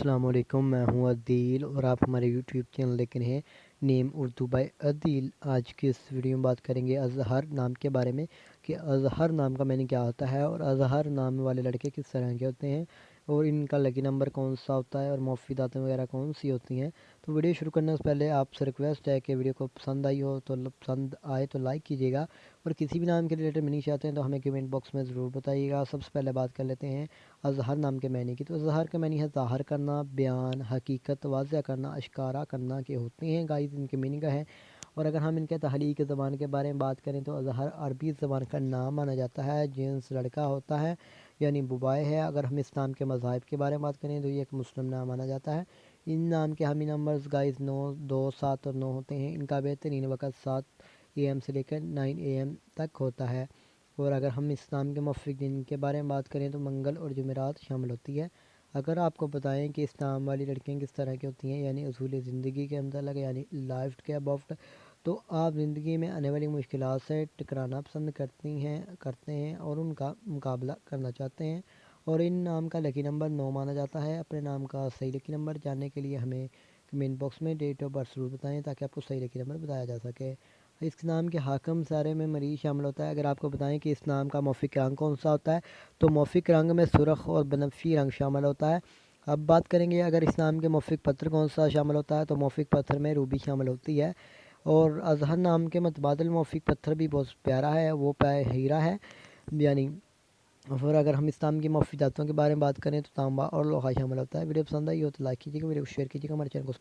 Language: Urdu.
السلام علیکم، میں ہوں عدیل اور آپ ہمارے یوٹیوب چینل دیکھ رہے ہیں نیم اردو بائی عدیل۔ آج کی اس ویڈیو میں بات کریں گے اظہر نام کے بارے میں کہ اظہر نام کا معنی کیا ہوتا ہے اور اظہر نام والے لڑکے کس طرح کے ہوتے ہیں اور ان کا لکی نمبر کون سا ہوتا ہے اور مفیداتیں وغیرہ کون سی ہوتی ہیں۔ تو ویڈیو شروع کرنے سے پہلے آپ سے ریکویسٹ ہے کہ ویڈیو کو پسند آئی ہو تو پسند آئے تو لائک کیجیے گا، اور کسی بھی نام کے ریلیٹڈ منی چاہتے ہیں تو ہمیں کمنٹ باکس میں ضرور بتائیے گا۔ سب سے پہلے بات کر لیتے ہیں اظہر نام کے معنی کی۔ تو اظہر کا معنی ہے ظاہر کرنا، بیان، حقیقت واضح کرنا، اشکارا کرنا کے ہوتے ہیں گائز، ان کے میننگ کا ہے۔ اور اگر ہم ان کے تحلیق زبان کے بارے میں بات کریں تو اظہر عربی زبان کا نام مانا جاتا ہے، جنس لڑکا ہوتا ہے یعنی بوائے ہے۔ اگر ہم اسلام کے مذاہب کے بارے میں بات کریں تو یہ ایک مسلم نام مانا جاتا ہے۔ ان نام کے حامی نمبرز گائز 9، 2، 7 اور 9 ہوتے ہیں۔ ان کا بہترین وقت 7 AM سے لے کر 9 AM تک ہوتا ہے۔ اور اگر ہم اسلام کے موافق دن کے بارے میں بات کریں تو منگل اور جمعرات شامل ہوتی ہے۔ اگر آپ کو بتائیں کہ اسلام والی لڑکیاں کس طرح کی ہوتی ہیں یعنی اصول زندگی کے متعلق یعنی لائف کے اباؤٹ، تو آپ زندگی میں آنے والی مشکلات سے ٹکرانا پسند کرتے ہیں اور ان کا مقابلہ کرنا چاہتے ہیں، اور ان نام کا لکی نمبر 9 مانا جاتا ہے۔ اپنے نام کا صحیح لکی نمبر جاننے کے لیے ہمیں کمنٹ باکس میں ڈیٹ آف برتھ ضرور بتائیں تاکہ آپ کو صحیح لکی نمبر بتایا جا سکے۔ اس نام کے حاکم سارے میں مریض شامل ہوتا ہے۔ اگر آپ کو بتائیں کہ اس نام کا موافق رنگ کون سا ہوتا ہے تو موافق رنگ میں سرخ اور بنفشی رنگ شامل ہوتا ہے۔ اب بات کریں گے اگر اس نام کے موافق پتھر کون سا شامل ہوتا ہے تو موافق پتھر میں روبی شامل ہوتی ہے، اور اظہر نام کے متبادل موافق پتھر بھی بہت پیارا ہے، وہ ہیرا ہے یعنی۔ اور اگر ہم اس نام کی مفیداتوں کے بارے میں بات کریں تو تانبا اور لوہا شامل ہوتا ہے۔ ویڈیو پسند آئی ہو تو لائک کیجیے گا، ویڈیو کو شیئر کیجیے گا، ہمارے چینل کو